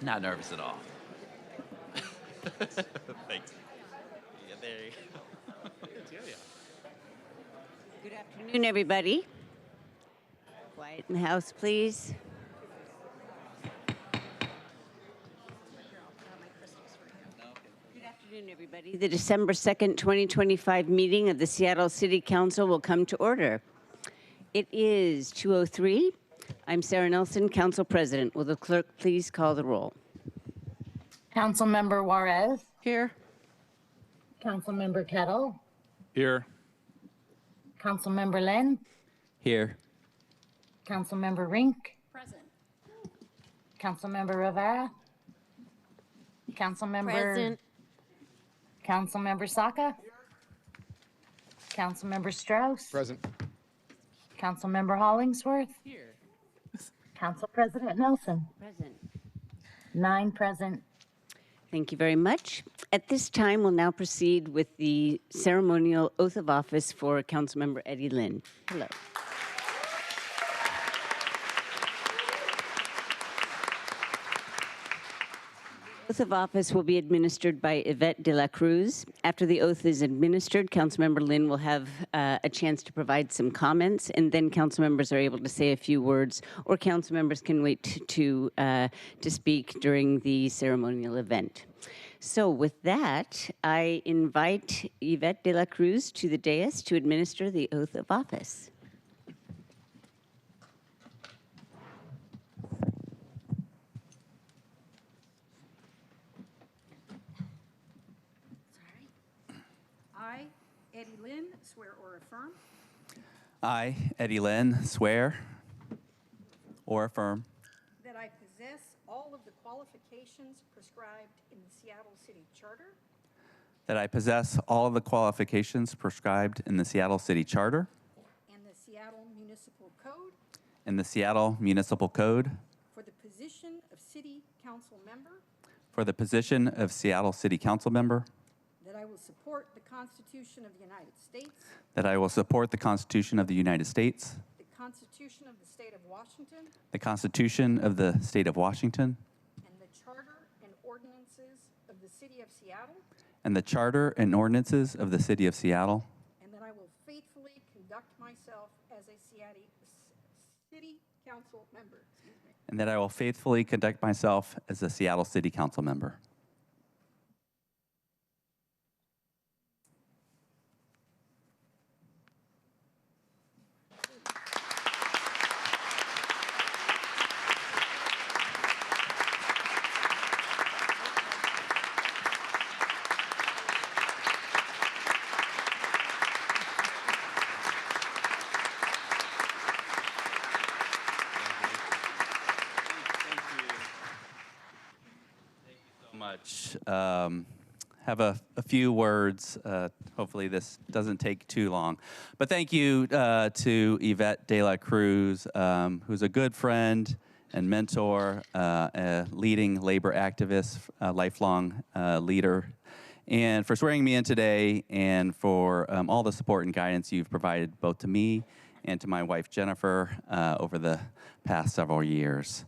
Not nervous at all. Thanks. Yeah, there you go. Good afternoon, everybody. Quiet in the house, please. Good afternoon, everybody. The December 2nd, 2025 meeting of the Seattle City Council will come to order. It is 2:03. I'm Sarah Nelson, Council President. Will the clerk please call the roll? Councilmember Juarez. Here. Councilmember Kettle. Here. Councilmember Lynn. Here. Councilmember Rink. Present. Councilmember Rivera. Councilmember. Present. Councilmember Saka. Councilmember Strauss. Present. Councilmember Hollingsworth. Here. Council President Nelson. Present. 9 present. Thank you very much. At this time, we'll now proceed with the ceremonial oath of office for Councilmember Eddie Lynn. Hello. The oath of office will be administered by Yvette de la Cruz. After the oath is administered, Councilmember Lynn will have a chance to provide some comments, and then council members are able to say a few words, or council members can wait to speak during the ceremonial event. So with that, I invite Yvette de la Cruz to the dais to administer the oath of office. I, Eddie Lynn, swear or affirm I, Eddie Lynn, swear or affirm that I possess all of the qualifications prescribed in the Seattle City Charter that I possess all of the qualifications prescribed in the Seattle City Charter and the Seattle Municipal Code and the Seattle Municipal Code for the position of City Council Member, for the position of Seattle City Council Member, that I will support the Constitution of the United States, that I will support the Constitution of the United States, the Constitution of the State of Washington, the Constitution of the State of Washington, and the Charter and ordinances of the City of Seattle, and the Charter and ordinances of the City of Seattle, and that I will faithfully conduct myself as a City Council Member. and that I will faithfully conduct myself as a Seattle City Council Member. Much. Have a few words. Hopefully this doesn't take too long. But thank you to Yvette de la Cruz, who's a good friend and mentor, a leading labor activist, a lifelong leader, and for swearing me in today and for all the support and guidance you've provided both to me and to my wife, Jennifer, over the past several years.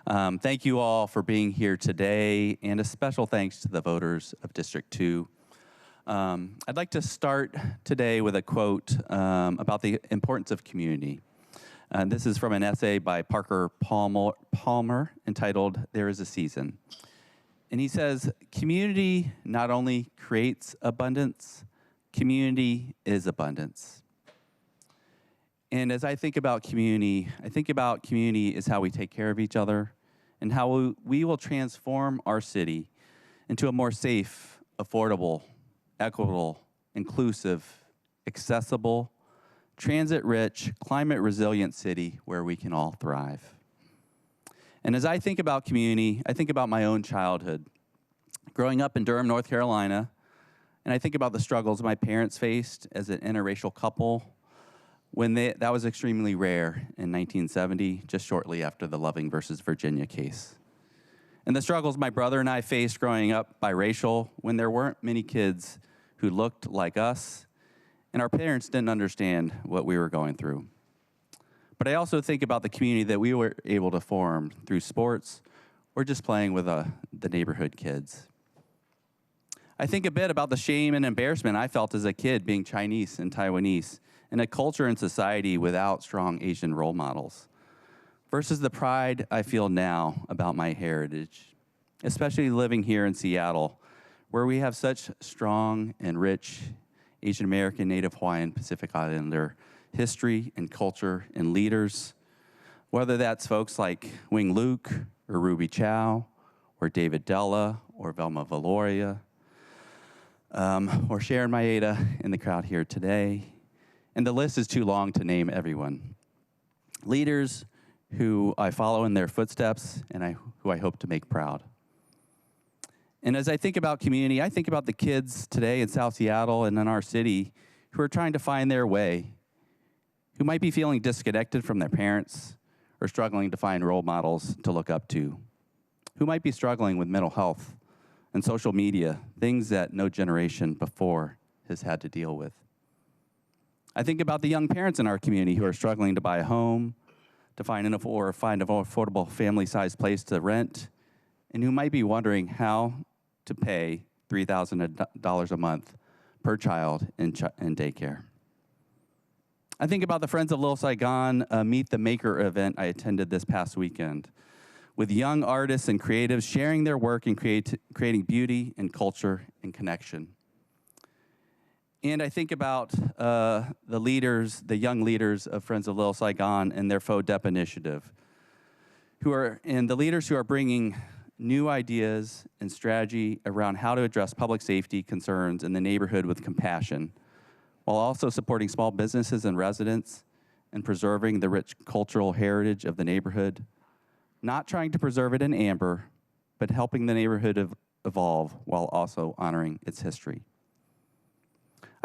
Thank you all for being here today, and a special thanks to the voters of District 2. I'd like to start today with a quote about the importance of community. This is from an essay by Parker Palmer entitled, "There is a Season." And he says, "Community not only creates abundance, community is abundance." And as I think about community is how we take care of each other and how we will transform our city into a more safe, affordable, equitable, inclusive, accessible, transit-rich, climate-resilient city where we can all thrive. And as I think about community, I think about my own childhood. Growing up in Durham, North Carolina, and I think about the struggles my parents faced as an interracial couple when that was extremely rare in 1970, just shortly after the Loving versus Virginia case. And the struggles my brother and I faced growing up biracial when there weren't many kids who looked like us, and our parents didn't understand what we were going through. But I also think about the community that we were able to form through sports, or just playing with the neighborhood kids. I think a bit about the shame and embarrassment I felt as a kid being Chinese and Taiwanese in a culture and society without strong Asian role models, versus the pride I feel now about my heritage, especially living here in Seattle, where we have such strong and rich Asian American, Native Hawaiian, Pacific Islander history and culture and leaders, whether that's folks like Wing Luke or Ruby Chow or David Della or Velma Valoria, or Sharon Maeda in the crowd here today. And the list is too long to name everyone. Leaders who I follow in their footsteps and who I hope to make proud. And as I think about community, I think about the kids today in South Seattle and in our city who are trying to find their way, who might be feeling disconnected from their parents or struggling to find role models to look up to, who might be struggling with mental health and social media, things that no generation before has had to deal with. I think about the young parents in our community who are struggling to buy a home, to find an affordable family-sized place to rent, and who might be wondering how to pay $3,000 a month per child in daycare. I think about the Friends of Little Saigon Meet the Maker event I attended this past weekend, with young artists and creatives sharing their work and creating beauty and culture and connection. And I think about the young leaders of Friends of Little Saigon and their FODEP initiative, and the leaders who are bringing new ideas and strategy around how to address public safety concerns in the neighborhood with compassion, while also supporting small businesses and residents and preserving the rich cultural heritage of the neighborhood, not trying to preserve it in amber, but helping the neighborhood evolve while also honoring its history.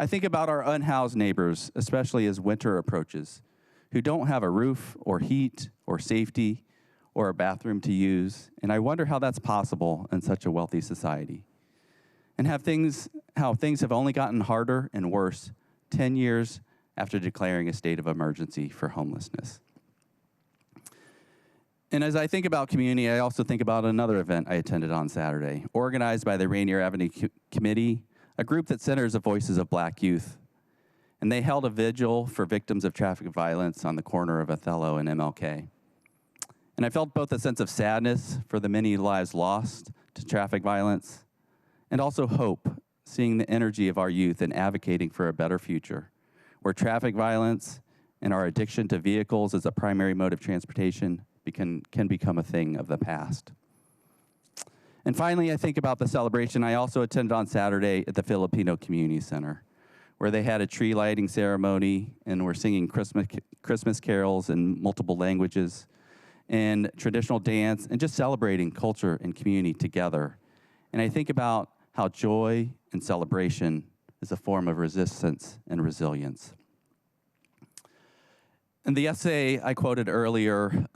I think about our unhoused neighbors, especially as winter approaches, who don't have a roof or heat or safety or a bathroom to use, and I wonder how that's possible in such a wealthy society. And how things have only gotten harder and worse 10 years after declaring a state of emergency for homelessness. And as I think about community, I also think about another event I attended on Saturday, organized by the Rainier Avenue Committee, a group that centers the voices of Black youth. And they held a vigil for victims of traffic violence on the corner of Othello and MLK. And I felt both a sense of sadness for the many lives lost to traffic violence, and also hope, seeing the energy of our youth in advocating for a better future, where traffic violence and our addiction to vehicles as a primary mode of transportation can become a thing of the past. And finally, I think about the celebration I also attended on Saturday at the Filipino Community Center, where they had a tree lighting ceremony and were singing Christmas carols in multiple languages, and traditional dance, and just celebrating culture and community together. And I think about how joy and celebration is a form of resistance and resilience. And the essay I quoted earlier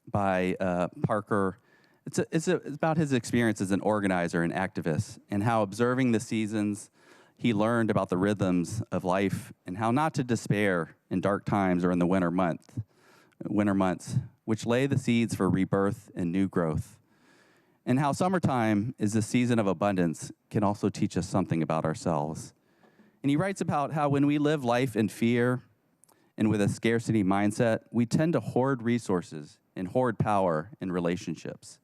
by Parker, it's about his experience as an organizer and activist, and how observing the seasons, he learned about the rhythms of life and how not to despair in dark times or in the winter months, which lay the seeds for rebirth and new growth. And how summertime is a season of abundance can also teach us something about ourselves. And he writes about how when we live life in fear and with a scarcity mindset, we tend to hoard resources and hoard power in relationships.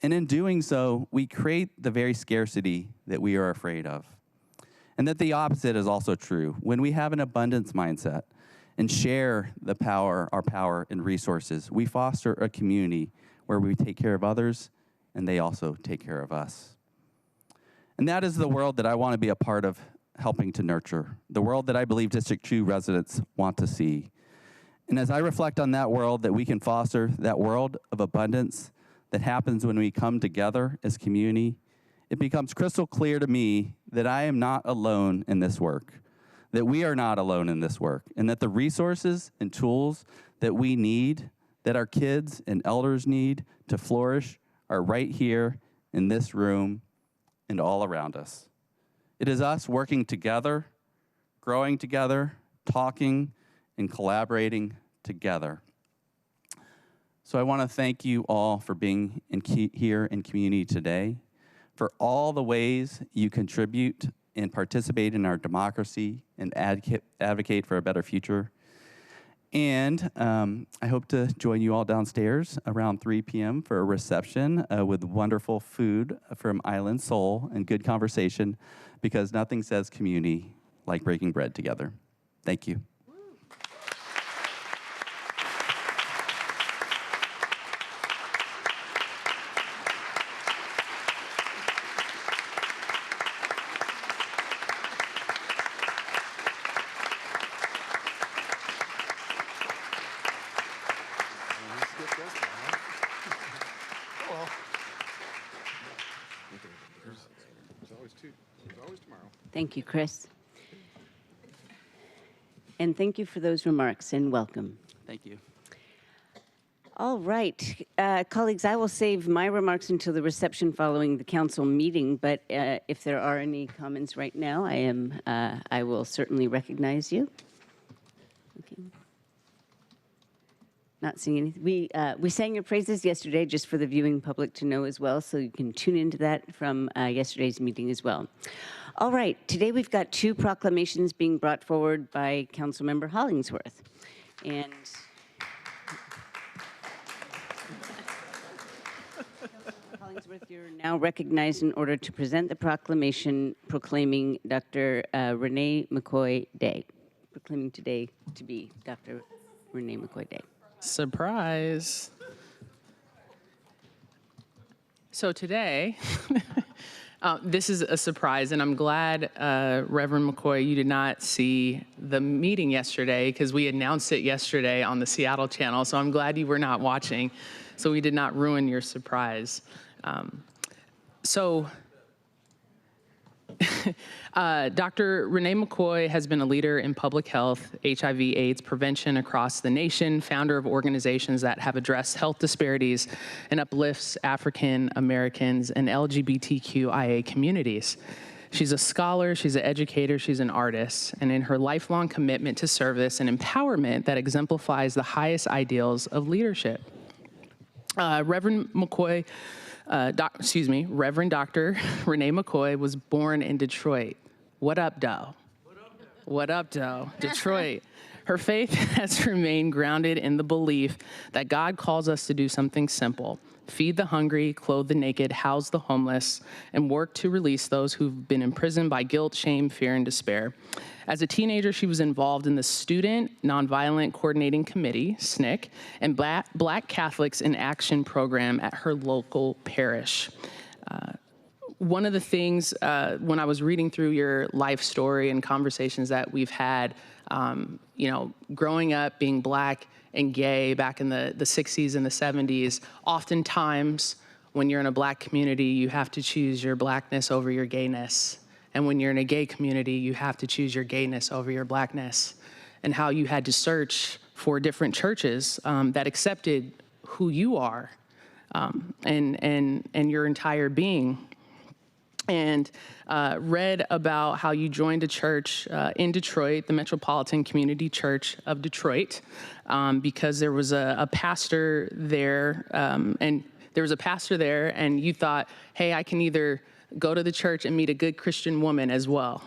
And in doing so, we create the very scarcity that we are afraid of. And that the opposite is also true. When we have an abundance mindset and share our power and resources, we foster a community where we take care of others and they also take care of us. And that is the world that I want to be a part of helping to nurture, the world that I believe District 2 residents want to see. And as I reflect on that world that we can foster, that world of abundance that happens when we come together as community, it becomes crystal clear to me that I am not alone in this work, that we are not alone in this work, and that the resources and tools that we need, that our kids and elders need to flourish, are right here in this room and all around us. It is us working together, growing together, talking, and collaborating together. So I want to thank you all for being here in community today, for all the ways you contribute and participate in our democracy and advocate for a better future. And I hope to join you all downstairs around 3 p.m. for a reception with wonderful food from Island Soul and good conversation, because nothing says community like breaking bread together. Thank you. Thank you, Chris. And thank you for those remarks, and welcome. Thank you. All right, colleagues, I will save my remarks until the reception following the council meeting, but if there are any comments right now, I will certainly recognize you. Okay. Not seeing anything. We sang your praises yesterday, just for the viewing public to know as well, so you can tune into that from yesterday's meeting as well. All right, today we've got 2 proclamations being brought forward by Councilmember Hollingsworth. And Hollingsworth, you're now recognized in order to present the proclamation proclaiming Dr. Renee McCoy Day. Proclaiming today to be Dr. Renee McCoy Day. Surprise. So today, this is a surprise, and I'm glad, Reverend McCoy, you did not see the meeting yesterday, because we announced it yesterday on the Seattle channel, so I'm glad you were not watching, so we did not ruin your surprise. Dr. Renee McCoy has been a leader in public health, HIV/AIDS prevention across the nation, founder of organizations that have addressed health disparities and uplifts African Americans and LGBTQIA communities. She's a scholar, she's an educator, she's an artist, and in her lifelong commitment to service and empowerment that exemplifies the highest ideals of leadership. Reverend Dr. Renee McCoy was born in Detroit. What up, doe? What up, doe? Detroit. Her faith has remained grounded in the belief that God calls us to do something simple: feed the hungry, clothe the naked, house the homeless, and work to release those who've been imprisoned by guilt, shame, fear, and despair. As a teenager, she was involved in the Student Nonviolent Coordinating Committee, SNCC, and Black Catholics in Action program at her local parish. One of the things, when I was reading through your life story and conversations that we've had, growing up, being Black and gay back in the 60s and the 70s, oftentimes when you're in a Black community, you have to choose your Blackness over your gayness. And when you're in a gay community, you have to choose your gayness over your Blackness, and how you had to search for different churches that accepted who you are and your entire being. And read about how you joined a church in Detroit, the Metropolitan Community Church of Detroit, because there was a pastor there, and you thought, hey, I can either go to the church and meet a good Christian woman as well,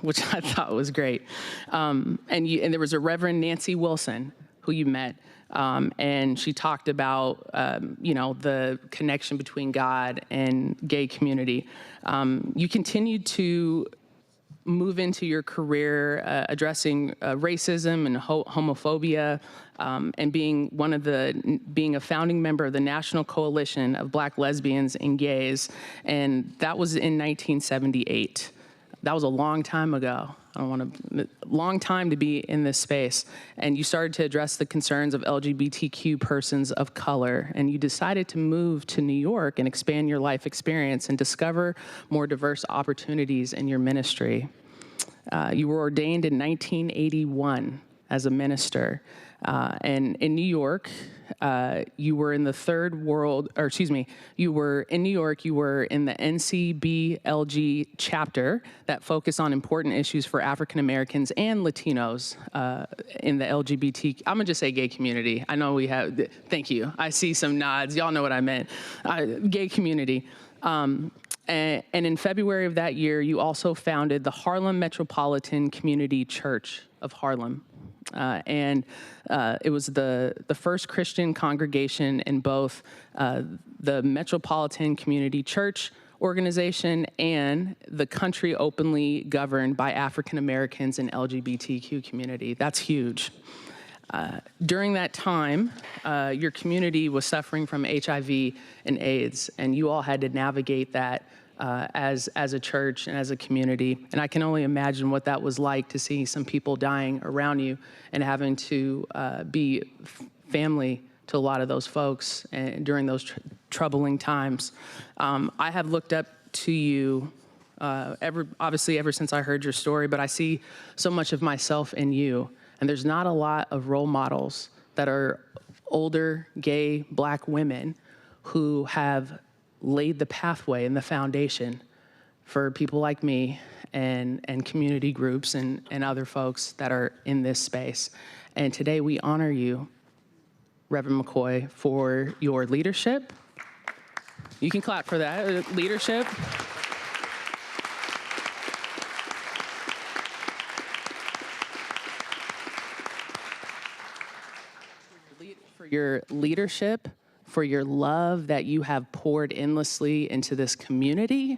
which I thought was great. And there was a Reverend Nancy Wilson who you met, and she talked about, the connection between God and gay community. You continued to move into your career addressing racism and homophobia, and being a founding member of the National Coalition of Black Lesbians and Gays, and that was in 1978. That was a long time ago. Long time to be in this space. And you started to address the concerns of LGBTQ persons of color, and you decided to move to New York and expand your life experience and discover more diverse opportunities in your ministry. You were ordained in 1981 as a minister. And in New York, you were in the third world, or excuse me, you were in New York, you were in the NCBLG chapter that focused on important issues for African Americans and Latinos in the LGBT, I'm gonna just say gay community. I know we have, thank you. I see some nods, y'all know what I meant. Gay community. And in February of that year, you also founded the Harlem Metropolitan Community Church of Harlem. It was the first Christian congregation in both the Metropolitan Community Church organization and the country openly governed by African Americans and LGBTQ community. That's huge. During that time, your community was suffering from HIV and AIDS, and you all had to navigate that as a church and as a community. And I can only imagine what that was like to see some people dying around you and having to be family to a lot of those folks during those troubling times. I have looked up to you obviously ever since I heard your story, but I see so much of myself in you. And there's not a lot of role models that are older, gay, Black women who have laid the pathway and the foundation for people like me and community groups and other folks that are in this space. And today we honor you, Reverend McCoy, for your leadership. You can clap for that, leadership. For your leadership, for your love that you have poured endlessly into this community,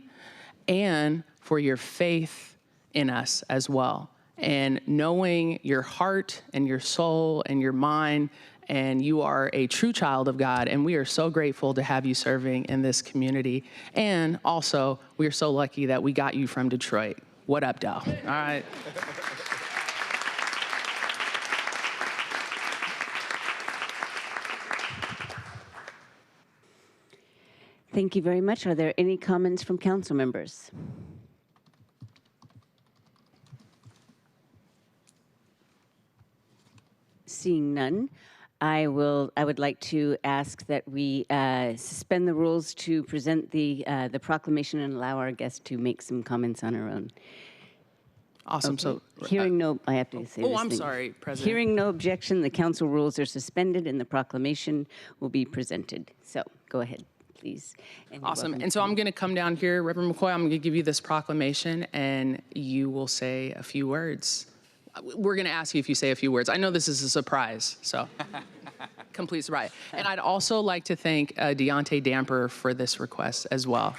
and for your faith in us as well. And knowing your heart and your soul and your mind, and you are a true child of God, and we are so grateful to have you serving in this community. And also, we are so lucky that we got you from Detroit. What up, Dell? All right. Thank you very much. Are there any comments from council members? Seeing none, I would like to ask that we suspend the rules to present the proclamation and allow our guests to make some comments on our own. Awesome. Okay. So hearing no, I have to say this I'm thing. sorry, President. Hearing no objection, the council rules are suspended and the proclamation will be presented. So go ahead, please. And you're Awesome. welcome And so to- I'm going to come down here, Reverend McCoy, I'm going to give you this proclamation, and you will say a few words. We're going to ask you if you say a few words. I know this is a surprise, so complete surprise. And I'd also like to thank Deontay Damper for this request as well.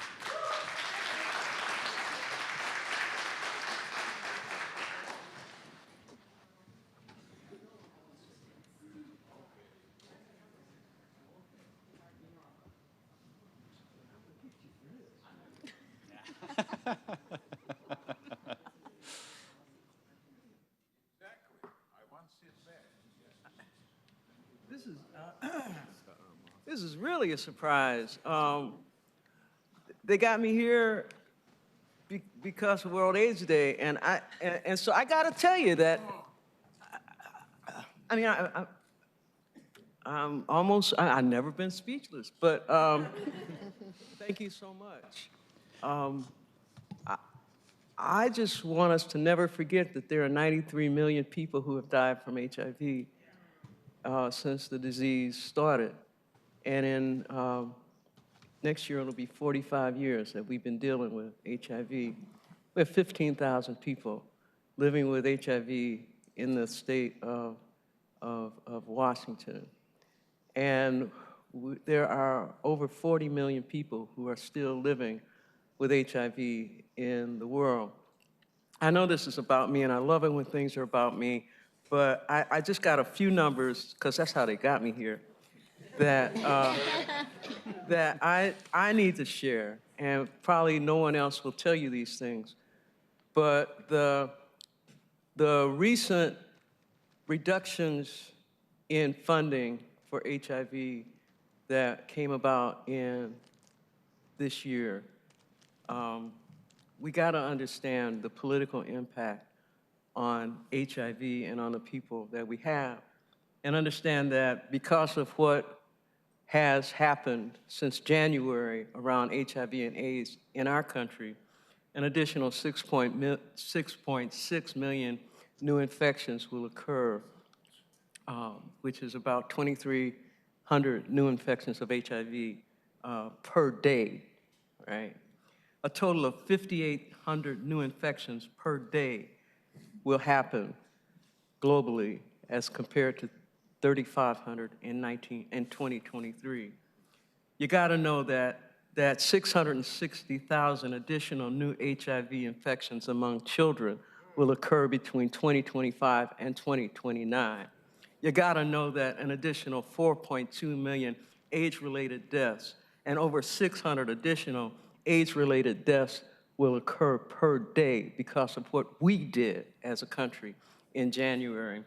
This is really a surprise. They got me here because of World AIDS Day, and so I got to tell you that. I mean, I'm almost. I've never been speechless, but thank you so much. I just want us to never forget that there are 93 million people who have died from HIV since the disease started. And in next year, it'll be 45 years that we've been dealing with HIV. We have 15,000 people living with HIV in the state of Washington. And there are over 40 million people who are still living with HIV in the world. I know this is about me, and I love it when things are about me, but I just got a few numbers, because that's how they got me here, that, that I need to share, and probably no one else will tell you these things. But the recent reductions in funding for HIV that came about in this year, we got to understand the political impact on HIV and on the people that we have. and understand that because of what has happened since January around HIV and AIDS in our country, an additional 6.6 million new infections will occur, which is about 2,300 new infections of HIV per day, right? A total of 5,800 new infections per day will happen globally as compared to 3,500 in 2023. You got to know that 660,000 additional new HIV infections among children will occur between 2025 and 2029. You got to know that an additional 4.2 million age-related deaths and over 600 additional age-related deaths will occur per day because of what we did as a country in January.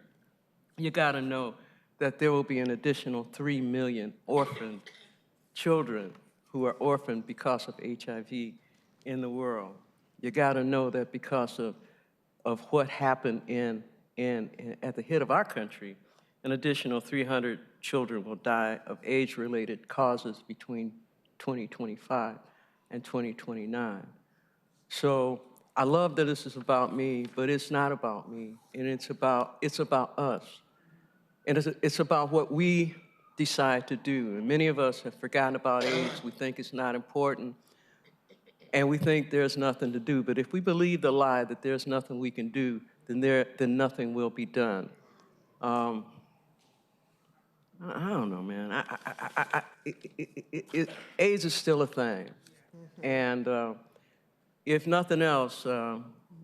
You got to know that there will be an additional 3 million orphaned children who are orphaned because of HIV in the world. You got to know that because of what happened at the head of our country, an additional 300 children will die of age-related causes between 2025 and 2029. So I love that this is about me, but it's not about me, and it's about us. And it's about what we decide to do. And many of us have forgotten about AIDS. We think it's not important, and we think there's nothing to do. But if we believe the lie that there's nothing we can do, then nothing will be done. I don't know, man. AIDS is still a thing. And if nothing else,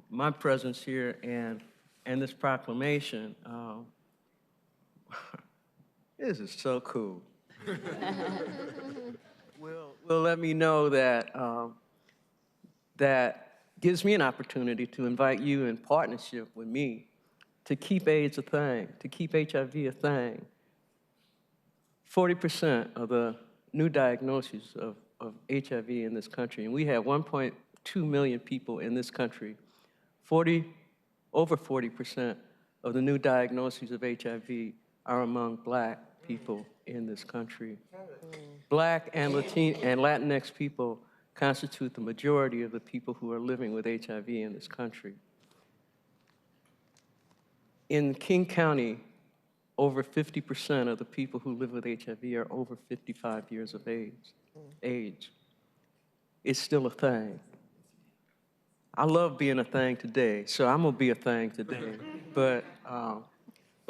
my presence here and this proclamation, this is so cool. will let me know that that gives me an opportunity to invite you in partnership with me to keep AIDS a thing, to keep HIV a thing. 40% of the new diagnoses of HIV in this country, and we have 1.2 million people in this country, over 40% of the new diagnoses of HIV are among Black people in this country. Black and Latinx people constitute the majority of the people who are living with HIV in this country. In King County, over 50% of the people who live with HIV are over 55 years of age. It's still a thing. I love being a thing today, so I'm gonna be a thing today. But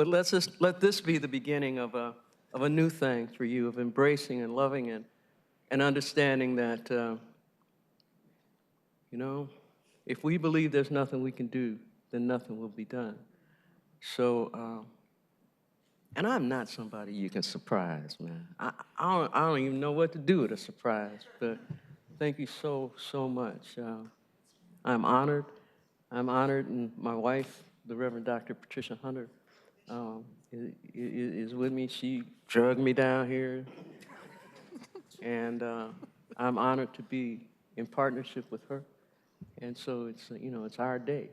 let this be the beginning of a new thing for you, of embracing and loving and understanding that, you know, if we believe there's nothing we can do, then nothing will be done. So, and I'm not somebody you can surprise, man. I don't even know what to do with a surprise, but thank you so much. I'm honored, and my wife, the Reverend Dr. Patricia Hunter, is with me. She drugged me down here, and I'm honored to be in partnership with her. And so it's, you know, it's our day.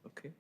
Okay.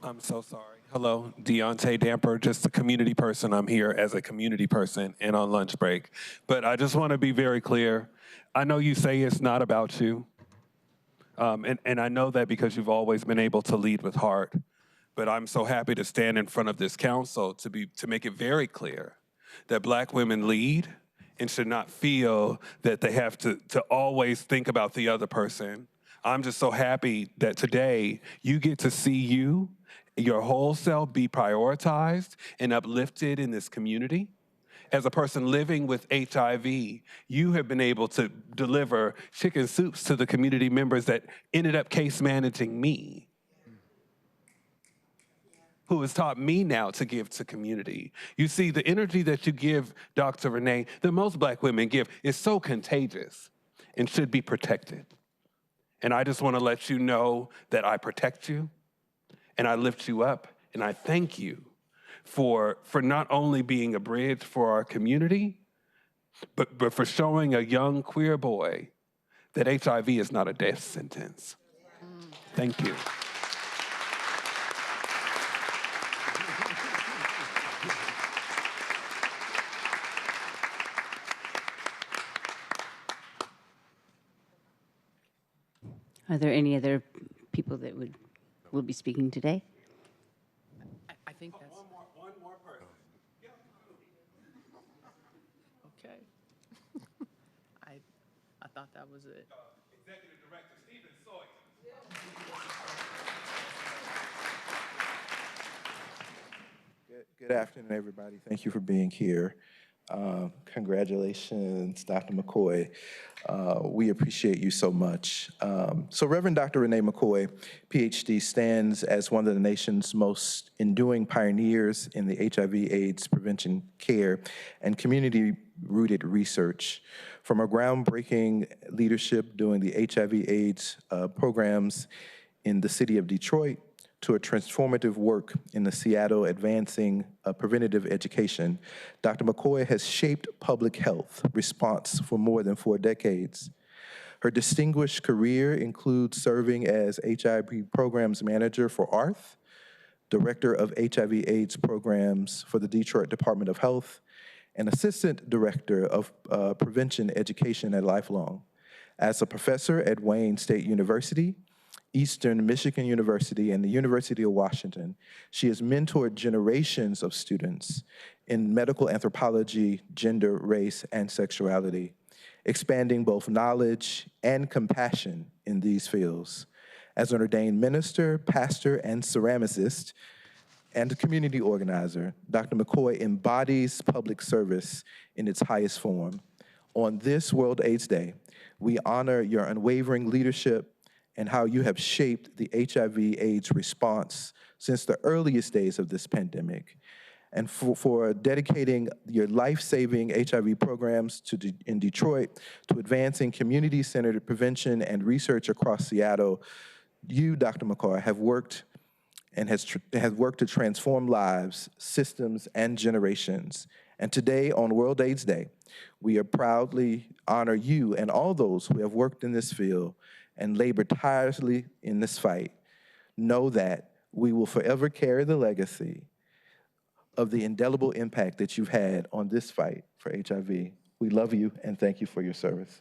I'm so sorry. Hello, Deontay Damper, just a community person. I'm here as a community person and on lunch break. But I just want to be very clear. I know you say it's not about you. And I know that because you've always been able to lead with heart. But I'm so happy to stand in front of this council to make it very clear that Black women lead and should not feel that they have to always think about the other person. I'm just so happy that today you get to see your whole self be prioritized and uplifted in this community. As a person living with HIV, you have been able to deliver chicken soups to the community members that ended up case managing me, who has taught me now to give to community. You see, the energy that you give, Dr. Renee, that most Black women give is so contagious. and should be protected. And I just want to let you know that I protect you and I lift you up and I thank you for not only being a bridge for our community, but for showing a young queer boy that HIV is not a death sentence. Thank you. Are there any other people that will be speaking today? I think that's One more person. okay. I thought that was it. Executive Director Stephen Sawyer. Good afternoon, everybody. Thank you for being here. Congratulations, Dr. McCoy. We appreciate you so much. So Reverend Dr. Renee McCoy, PhD, stands as one of the nation's most enduring pioneers in the HIV/AIDS prevention care and community-rooted research. From her groundbreaking leadership during the HIV/AIDS programs in the city of Detroit, to a transformative work in the Seattle advancing preventative education, Dr. McCoy has shaped public health response for more than 4 decades. Her distinguished career includes serving as HIV Programs Manager for ARTH, Director of HIV/AIDS Programs for the Detroit Department of Health, and Assistant Director of Prevention Education at Lifelong. As a professor at Wayne State University, Eastern Michigan University, and the University of Washington, she has mentored generations of students in medical anthropology, gender, race, and sexuality, expanding both knowledge and compassion in these fields. As an ordained minister, pastor, and ceramicist, and a community organizer, Dr. McCoy embodies public service in its highest form. On this World AIDS Day, we honor your unwavering leadership and how you have shaped the HIV/AIDS response since the earliest days of this pandemic, and for dedicating your life-saving HIV programs in Detroit to advancing community-centered prevention and research across Seattle. You, Dr. McCoy, have worked to transform lives, systems, and generations. And today, on World AIDS Day, we are proudly honor you and all those who have worked in this field and labor tirelessly in this fight. Know that we will forever carry the legacy of the indelible impact that you've had on this fight for HIV. We love you and thank you for your service.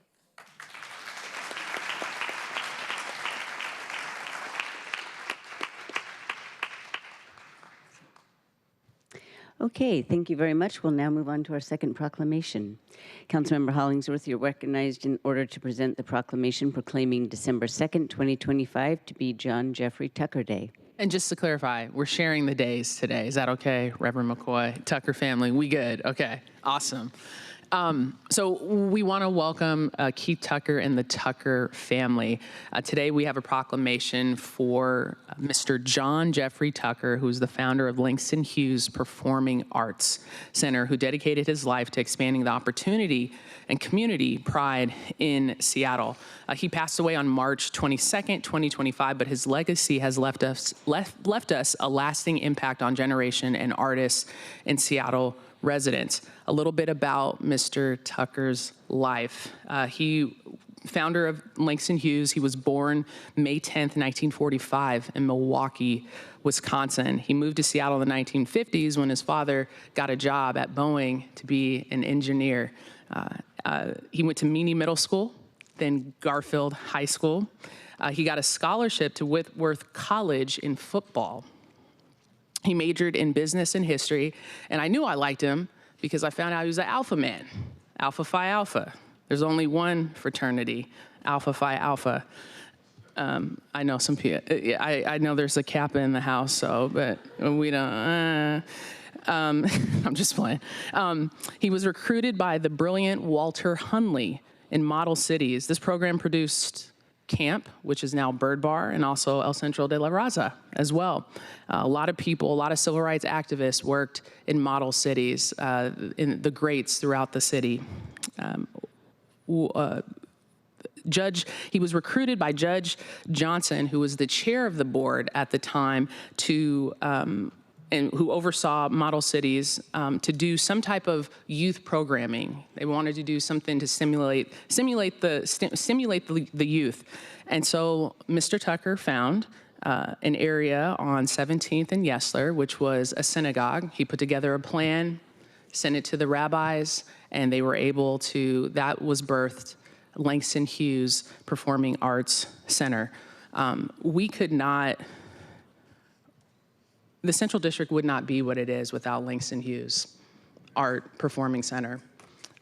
Okay, thank you very much. We'll now move on to our second proclamation. Councilmember Hollingsworth, you're recognized in order to present the proclamation proclaiming December 2nd, 2025 to be John Jeffrey Tucker Day. And just to clarify, we're sharing the days today. Is that okay, Reverend McCoy, Tucker family? We good? Okay, awesome. So we want to welcome Keith Tucker and the Tucker family. Today we have a proclamation for Mr. John Jeffrey Tucker, who's the founder of Langston Hughes Performing Arts Center, who dedicated his life to expanding the opportunity and community pride in Seattle. He passed away on March 22nd, 2025, but his legacy has left us a lasting impact on generation and artists in Seattle residents. A little bit about Mr. Tucker's life. He founder of Langston Hughes. He was born May 10th, 1945 in Milwaukee, Wisconsin. He moved to Seattle in the 1950s when his father got a job at Boeing to be an engineer. He went to Meany Middle School, then Garfield High School. He got a scholarship to Whitworth College in football. He majored in business and history, and I knew I liked him because I found out he was an alpha man, Alpha Phi Alpha. There's only one fraternity, Alpha Phi Alpha. I know some people, I know there's a Kappa in the house, but we don't, I'm just playing. He was recruited by the brilliant Walter Hunley in Model Cities. This program produced Camp, which is now Bird Bar, and also El Centro de la Raza as well. A lot of people, a lot of civil rights activists worked in Model Cities, in the greats throughout the city. He was recruited by Judge Johnson, who was the chair of the board at the time, to and who oversaw model cities to do some type of youth programming. They wanted to do something to stimulate the youth. And so Mr. Tucker found an area on 17th and Yesler, which was a synagogue. He put together a plan, sent it to the rabbis, and they were able to, that was birthed Langston Hughes Performing Arts Center. We could not, the Central District would not be what it is without Langston Hughes Art Performing Center.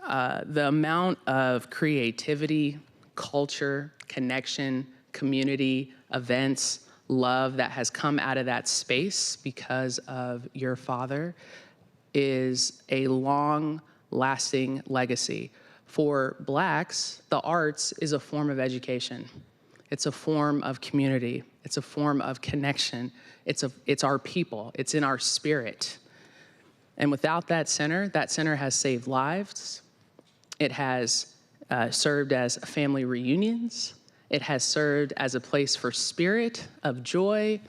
The amount of creativity, culture, connection, community, events, love that has come out of that space because of your father is a long-lasting legacy. For Blacks, the arts is a form of education. It's a form of community. It's a form of connection. It's our people. It's in our spirit. And without that center has saved lives. It has served as family reunions. It has served as a place for spirit, of joy.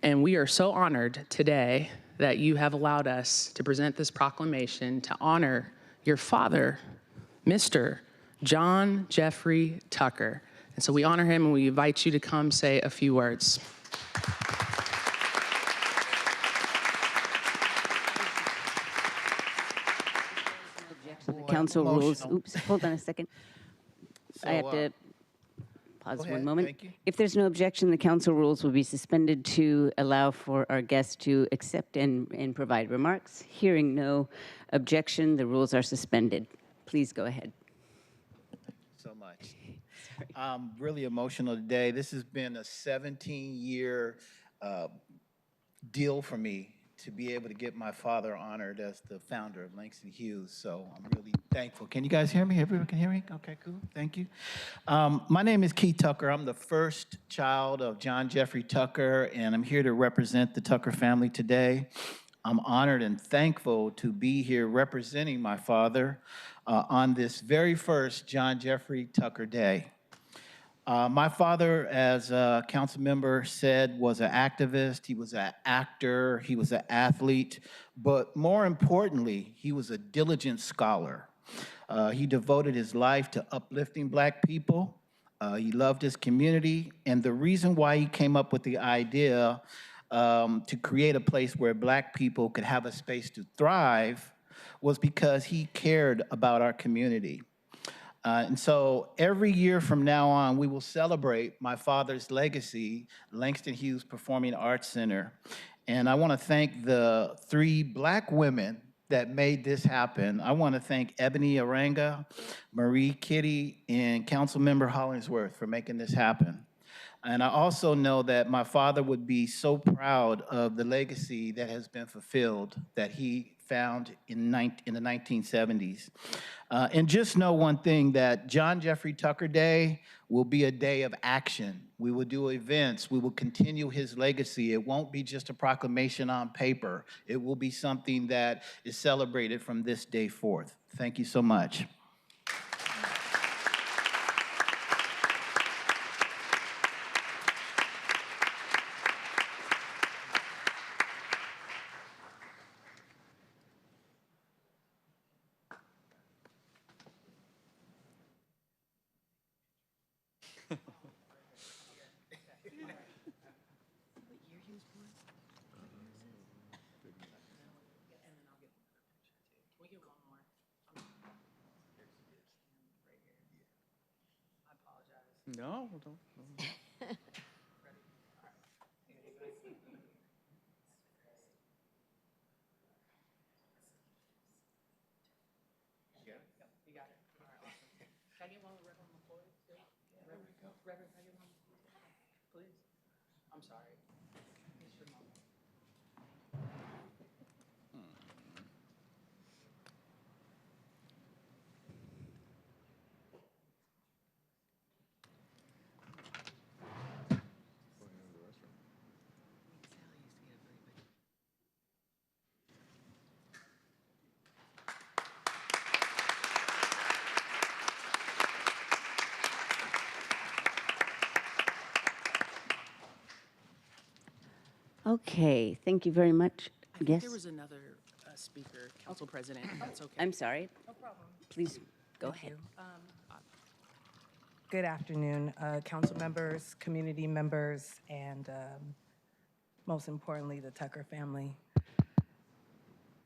And we are so honored today that you have allowed us to present this proclamation to honor your father, Mr. John Jeffrey Tucker. And so we honor him and we invite you to come say a few words. The council rules. Oops, hold on a second. I have to pause one moment. Thank you. If there's no objection, the council rules will be suspended to allow for our guests to accept and provide remarks. Hearing no objection, the rules are suspended. Please go ahead. So much. I'm really emotional today. This has been a 17-year deal for me to be able to get my father honored as the founder of Langston Hughes. So I'm really thankful. Can you guys hear me? Everyone can hear me? Okay, cool. Thank you. My name is Keith Tucker. I'm the first child of John Jeffrey Tucker, and I'm here to represent the Tucker family today. I'm honored and thankful to be here representing my father on this very first John Jeffrey Tucker Day. My father, as a council member said, was an activist, he was an actor, he was an athlete, but more importantly, he was a diligent scholar. He devoted his life to uplifting Black people. He loved his community, and the reason why he came up with the idea to create a place where Black people could have a space to thrive was because he cared about our community. And so every year from now on, we will celebrate my father's legacy, Langston Hughes Performing Arts Center. And I want to thank the 3 Black women that made this happen. I want to thank Ebony Aranga, Marie Kitty, and Councilmember Hollingsworth for making this happen. And I also know that my father would be so proud of the legacy that has been fulfilled that he found in the 1970s. And just know one thing, that John Jeffrey Tucker Day will be a day of action. We will do events. We will continue his legacy. It won't be just a proclamation on paper. It will be something that is celebrated from this day forth. Thank you so much. No, don't. Please. I'm sorry. Okay, thank you very much. I think Yes, there was another speaker, Council President, if that's okay. I'm sorry. No problem. Please go ahead. Good afternoon, council members, community members, and most importantly, the Tucker family.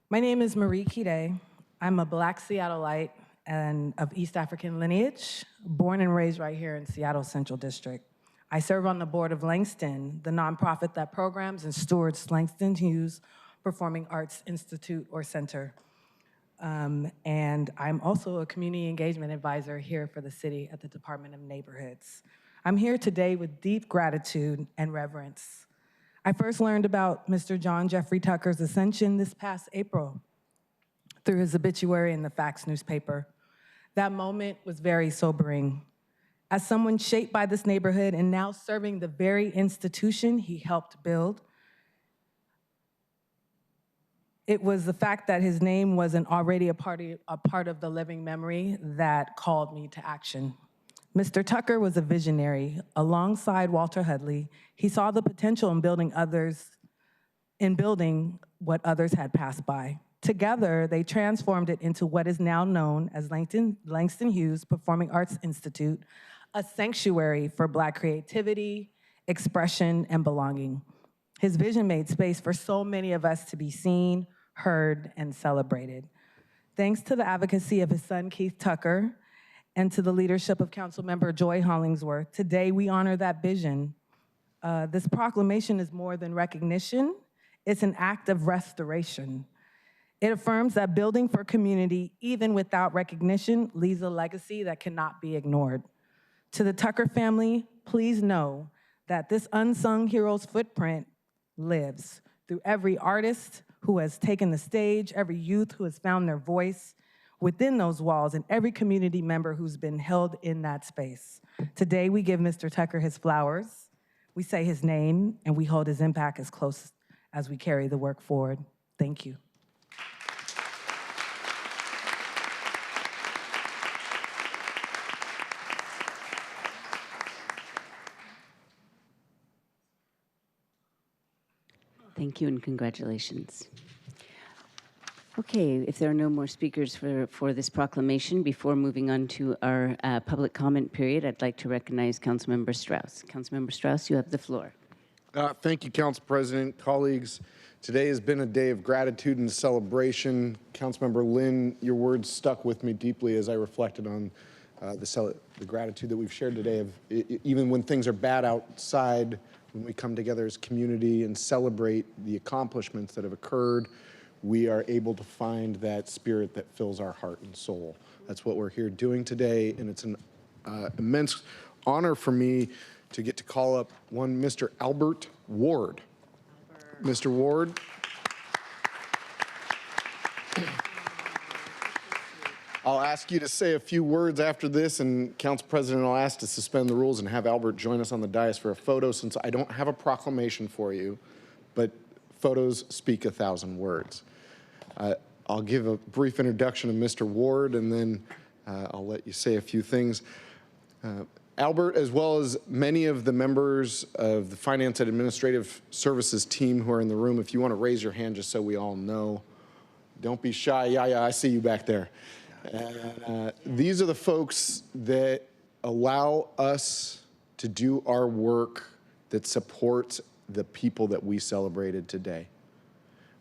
My name is Marie Kide. I'm a Black Seattleite and of East African lineage, born and raised right here in Seattle Central District. I serve on the board of Langston, the nonprofit that programs and stewards Langston Hughes Performing Arts Institute or Center. And I'm also a community engagement advisor here for the city at the Department of Neighborhoods. I'm here today with deep gratitude and reverence. I first learned about Mr. John Jeffrey Tucker's ascension this past April through his obituary in the Facts newspaper. That moment was very sobering. As someone shaped by this neighborhood and now serving the very institution he helped build, it was the fact that his name wasn't already a part of the living memory that called me to action. Mr. Tucker was a visionary. Alongside Walter Hudley, he saw the potential in building what others had passed by. Together, they transformed it into what is now known as Langston Hughes Performing Arts Institute, a sanctuary for Black creativity, expression, and belonging. His vision made space for so many of us to be seen, heard, and celebrated. Thanks to the advocacy of his son, Keith Tucker, and to the leadership of Councilmember Joy Hollingsworth, today we honor that vision. This proclamation is more than recognition, it's an act of restoration. It affirms that building for community, even without recognition, leaves a legacy that cannot be ignored. To the Tucker family, please know that this unsung hero's footprint lives through every artist who has taken the stage, every youth who has found their voice within those walls, and every community member who's been held in that space. Today, we give Mr. Tucker his flowers, we say his name, and we hold his impact as close as we carry the work forward. Thank you. Thank you and congratulations. Okay, if there are no more speakers for this proclamation, before moving on to our public comment period, I'd like to recognize Councilmember Strauss. Councilmember Strauss, you have the floor. Thank you, Council President, colleagues. Today has been a day of gratitude and celebration. Councilmember Lynn, your words stuck with me deeply as I reflected on the gratitude that we've shared today. Even when things are bad outside, when we come together as community and celebrate the accomplishments that have occurred, we are able to find that spirit that fills our heart and soul. That's what we're here doing today, and it's an immense honor for me to get to call up one Mr. Albert Ward. Mr. Ward. I'll ask you to say a few words after this, and Council President will ask to suspend the rules and have Albert join us on the dais for a photo, since I don't have a proclamation for you, but photos speak 1,000 words. I'll give a brief introduction of Mr. Ward, and then I'll let you say a few things. Albert, as well as many of the members of the Finance and Administrative Services team who are in the room, if you want to raise your hand just so we all know. Don't be shy. Yeah, I see you back there. These are the folks that allow us to do our work that supports the people that we celebrated today.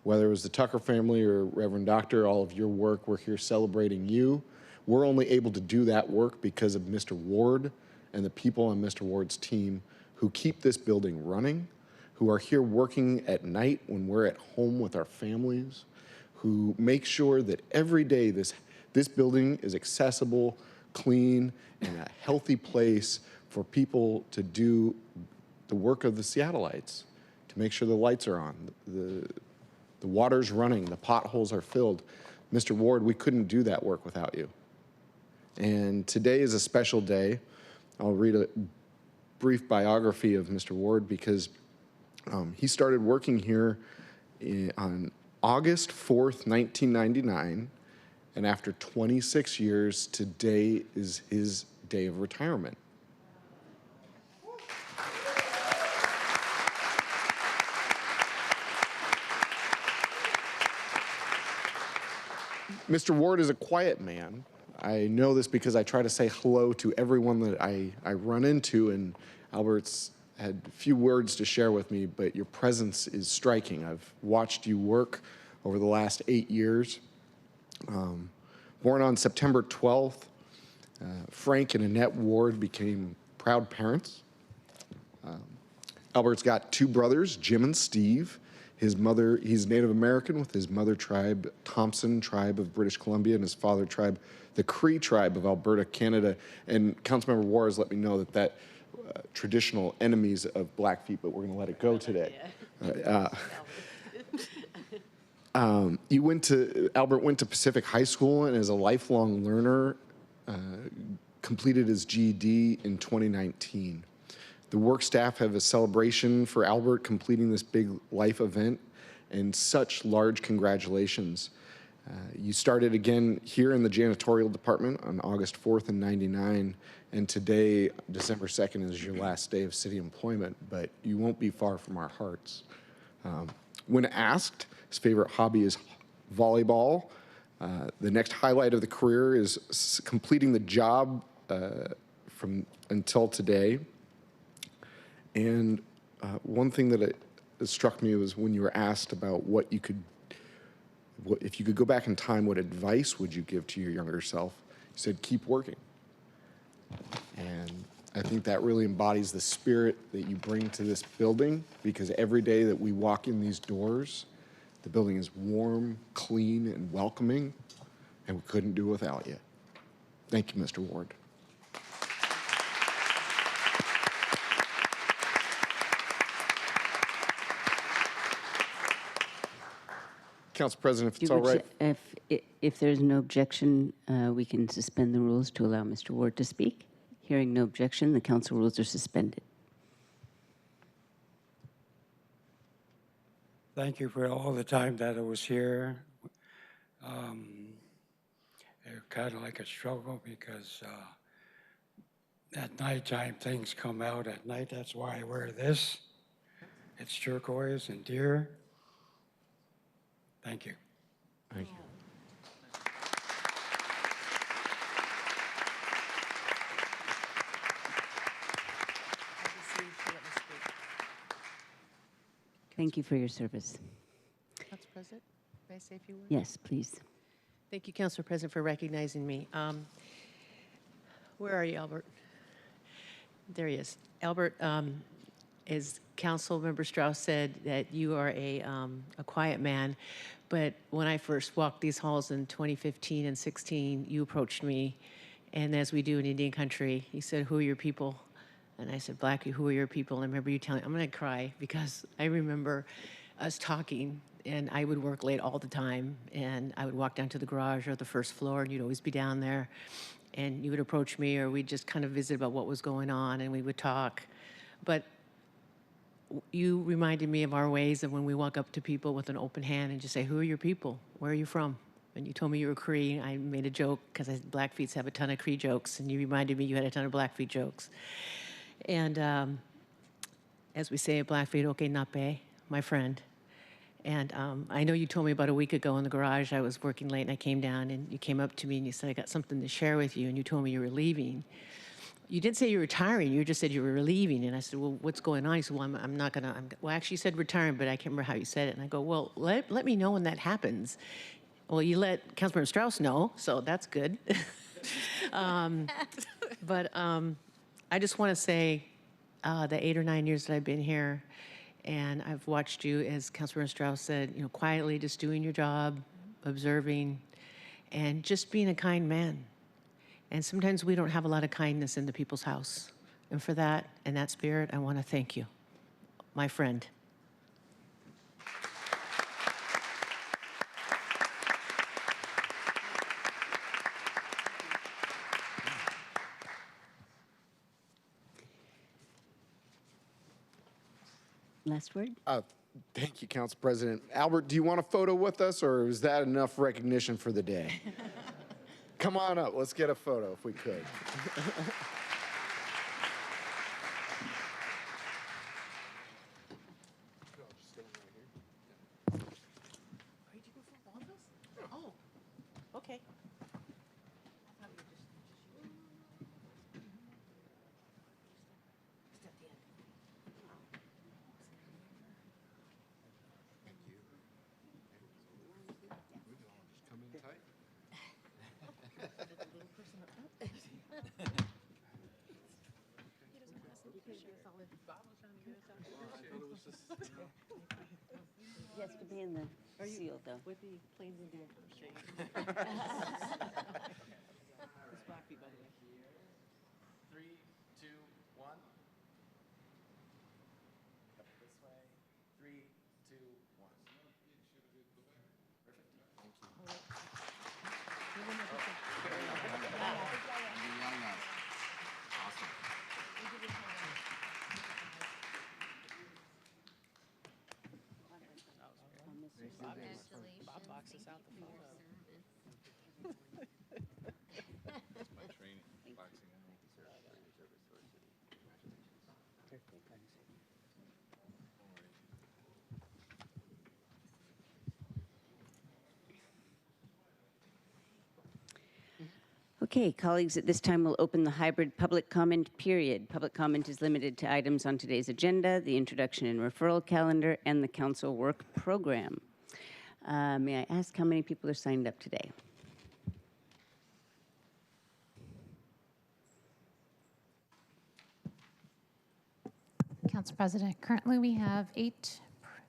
Whether it was the Tucker family or Reverend Doctor, all of your work, we're here celebrating you. We're only able to do that work because of Mr. Ward and the people on Mr. Ward's team who keep this building running, who are here working at night when we're at home with our families, who make sure that every day this building is accessible, clean, and a healthy place for people to do the work of the Seattleites, to make sure the lights are on, the water's running, the potholes are filled. Mr. Ward, we couldn't do that work without you. And today is a special day. I'll read a brief biography of Mr. Ward because he started working here on August 4th, 1999, and after 26 years, today is his day of retirement. Mr. Ward is a quiet man. I know this because I try to say hello to everyone that I run into, and Albert's had few words to share with me, but your presence is striking. I've watched you work over the last 8 years. Born on September 12th, Frank and Annette Ward became proud parents. Albert's got 2 brothers, Jim and Steve. His mother, he's Native American with his mother tribe, Thompson tribe of British Columbia, and his father tribe, the Cree tribe of Alberta, Canada. And Councilmember Ward has let me know that traditional enemies of Blackfeet, but we're going to let it go today. Albert went to Pacific High School and as a lifelong learner, completed his GED in 2019. The work staff have a celebration for Albert completing this big life event, and such large congratulations. You started again here in the janitorial department on August 4th in '99, and today, December 2nd, is your last day of city employment, but you won't be far from our hearts. When asked, his favorite hobby is volleyball. The next highlight of the career is completing the job from until today. And one thing that struck me was when you were asked about if you could go back in time, what advice would you give to your younger self? You said, keep working. And I think that really embodies the spirit that you bring to this building, because every day that we walk in these doors, the building is warm, clean, and welcoming, and we couldn't do without you. Thank you, Mr. Ward. Council President, if it's all right. If there's no objection, we can suspend the rules to allow Mr. Ward to speak. Hearing no objection, the council rules are suspended. Thank you for all the time that I was here. It's kind of like a struggle because at nighttime things come out at night. That's why I wear this. It's turquoise and deer. Thank you. Thank you. Thank you for your service. Council President, may I say a few words? Yes, please. Thank you, Council President, for recognizing me. Where are you, Albert? There he is. Albert, as Councilmember Strauss said, that you are a quiet man, but when I first walked these halls in 2015 and 16, you approached me, and as we do in Indian country, you said, who are your people? And I said, Blackie, who are your people? And I remember you telling me, I'm going to cry because I remember us talking, and I would work late all the time, and I would walk down to the garage or the first floor, and you'd always be down there, and you would approach me, or we'd just kind of visit about what was going on, and we would talk. But you reminded me of our ways of when we walk up to people with an open hand and just say, who are your people? Where are you from? And you told me you were Cree. I made a joke because Blackfeets have a ton of Cree jokes, and you reminded me you had a ton of Blackfeet jokes. And as we say at Blackfeet, okay, nape, my friend. And I know you told me about a week ago in the garage, I was working late and I came down and you came up to me and you said, I got something to share with you. And you told me you were leaving. You didn't say you were retiring, you just said you were leaving. And I said, well, what's going on? He said, well, I'm not gonna, well, actually you said retiring, but I can't remember how you said it. And I go, well, let me know when that happens. Well, you let Councilmember Strauss know, so that's good. But I just want to say the 8 or 9 years that I've been here, and I've watched you, as Councilmember Strauss said, you know, quietly just doing your job, observing, and just being a kind man. And sometimes we don't have a lot of kindness in the people's house. And for that, and that spirit, I want to thank you, my friend. Last word? Thank you, Council President. Albert, do you want a photo with us, or is that enough recognition for the day? Come on up. Let's get a photo if we could. Yes, to be in the seal, though. With the planes and dampers. It's Black feet, by the way. 3, 2, 1. Up this way. 3, 2, 1. Bob boxed us out the photo. Okay, colleagues, at this time we'll open the hybrid public comment period. Public comment is limited to items on today's agenda, the introduction and referral calendar, and the council work program. May I ask how many people are signed up today? Council President, currently we have 8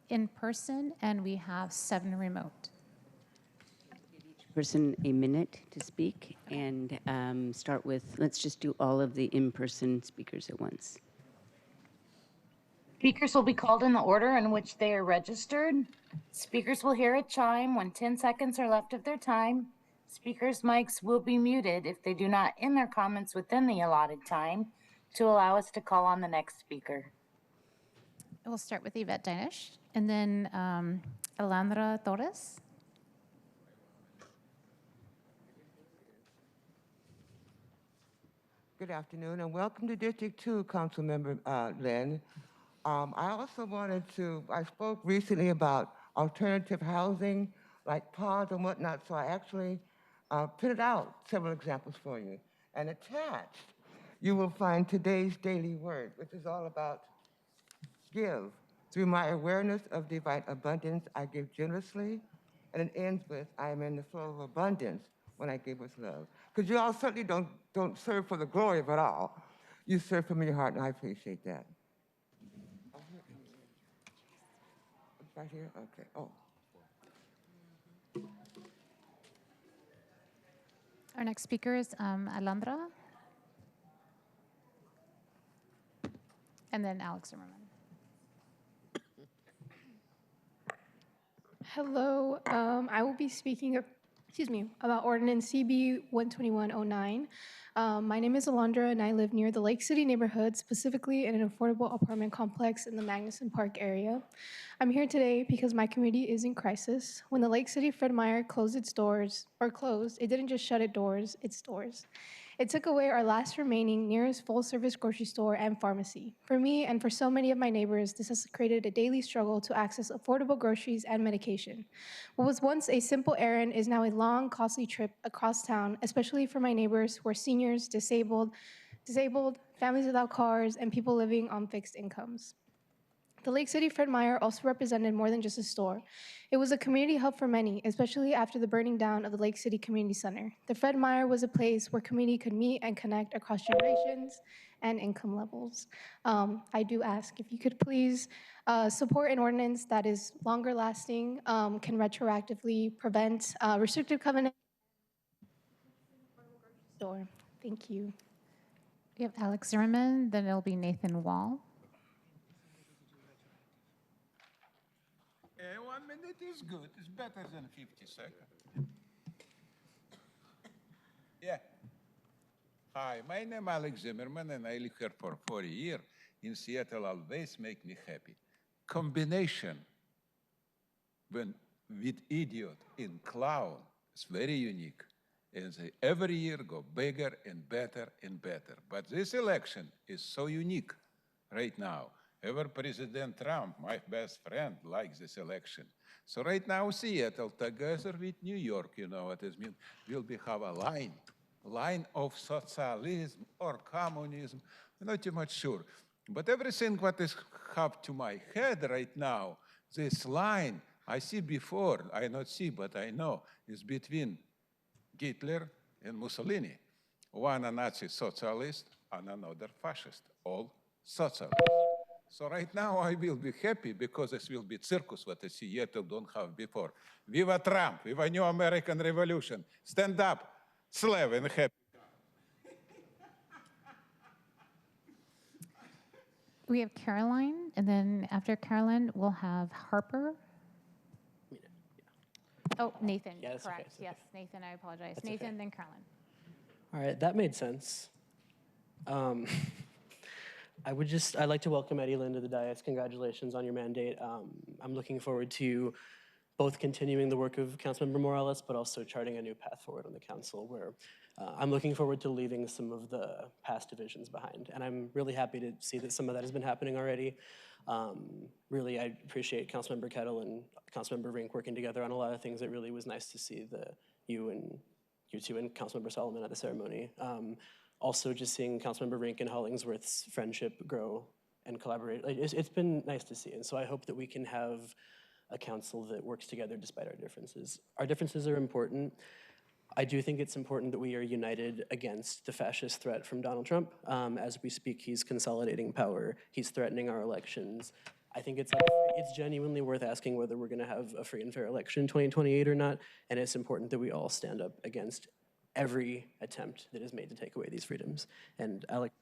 in person and we have 7 remote. Person a minute to speak and start with, let's just do all of the in-person speakers at once. Speakers will be called in the order in which they are registered. Speakers will hear a chime when 10 seconds are left of their time. Speakers' mics will be muted if they do not end their comments within the allotted time to allow us to call on the next speaker. We'll start with Yvette Danish and then Alondra Torres. Good afternoon and welcome to District 2, Councilmember Lynn. I also wanted to, I spoke recently about alternative housing like pods and whatnot, so I actually printed out several examples for you. And attached, you will find today's daily word, which is all about give. Through my awareness of divine abundance, I give generously. And it ends with, I am in the flow of abundance when I give with love. Because you all certainly don't serve for the glory of it all. You serve from your heart, and I appreciate that. Right here? Okay. Oh. Our next speaker is Alondra. And then Alex Zimmerman. Hello, I will be speaking about Ordinance CB 12109. My name is Alondra and I live near the Lake City neighborhood, specifically in an affordable apartment complex in the Magnuson Park area. I'm here today because my community is in crisis. When the Lake City Fred Meyer closed, it didn't just shut its doors. It took away our last remaining nearest full-service grocery store and pharmacy. For me and for so many of my neighbors, this has created a daily struggle to access affordable groceries and medication. What was once a simple errand is now a long, costly trip across town, especially for my neighbors who are seniors, disabled, families without cars, and people living on fixed incomes. The Lake City Fred Meyer also represented more than just a store. It was a community hub for many, especially after the burning down of the Lake City Community Center. The Fred Meyer was a place where community could meet and connect across generations and income levels. I do ask if you could please support an ordinance that is longer lasting, can retroactively prevent restrictive covenant store. Thank you. We have Alex Zimmerman, then it'll be Nathan Wall. 1 minute is good. It's better than 50 seconds. Yeah. Hi, my name is Alex Zimmerman, and I live here for 40 years. In Seattle, always make me happy. Combination with idiot in clown is very unique. And they every year go bigger and better and better. But this election is so unique right now. Ever President Trump, my best friend, likes this election. So right now, Seattle, together with New York, you know what it means, will have a line of socialism or communism. I'm not too much sure. But everything what is up to my head right now, this line, I see before, I not see, but I know, is between Hitler and Mussolini. One a Nazi socialist and another fascist, all socialist. So right now I will be happy because this will be circus what the Seattle don't have before. Viva Trump, viva New American Revolution. Stand up, slave and happy. We have Caroline, and then after Caroline, we'll have Harper. Oh, Nathan, Yeah, that's okay, correct. that's Yes, Nathan, I apologize. That's Nathan, okay. then Caroline. All right, that made sense. I'd like to welcome Eddie Lynn to the dais. Congratulations on your mandate. I'm looking forward to both continuing the work of Councilmember Morales, but also charting a new path forward on the council where I'm looking forward to leaving some of the past divisions behind. And I'm really happy to see that some of that has been happening already. Really, I appreciate Councilmember Kettle and Councilmember Rink working together on a lot of things. It really was nice to see you two and Councilmember Solomon at the ceremony. Also, just seeing Councilmember Rink and Hollingsworth's friendship grow and collaborate. It's been nice to see. And so I hope that we can have a council that works together despite our differences. Our differences are important. I do think it's important that we are united against the fascist threat from Donald Trump. As we speak, he's consolidating power. He's threatening our elections. I think it's genuinely worth asking whether we're gonna have a free and fair election in 2028 or not. And it's important that we all stand up against every attempt that is made to take away these freedoms. And Alec.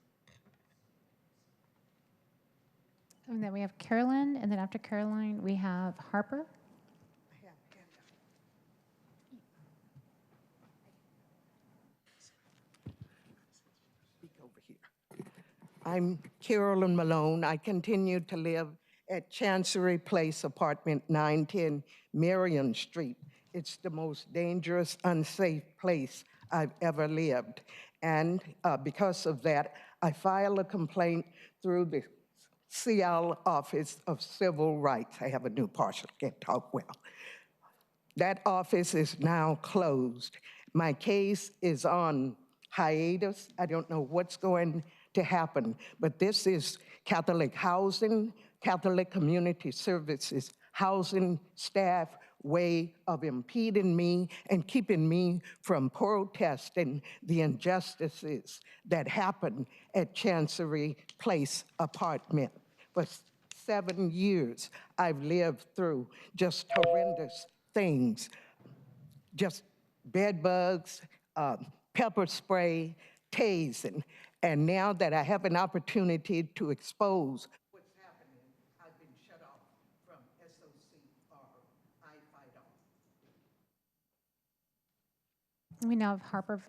And then we have Caroline, and then after Caroline, we have Harper. I'm Carolyn Malone. I continue to live at Chancery Place, apartment 910 Marion Street. It's the most dangerous, unsafe place I've ever lived. And because of that, I filed a complaint through the Seattle Office of Civil Rights. I have a new partial, can't talk well. That office is now closed. My case is on hiatus. I don't know what's going to happen, but this is Catholic housing, Catholic community services, housing staff way of impeding me and keeping me from protesting the injustices that happen at Chancery Place apartment. For 7 years, I've lived through just horrendous things, just bed bugs, pepper spray, tasing. And now that I have an opportunity to expose what's happening, I've been shut off from SOC or I Fight On. We now have Harper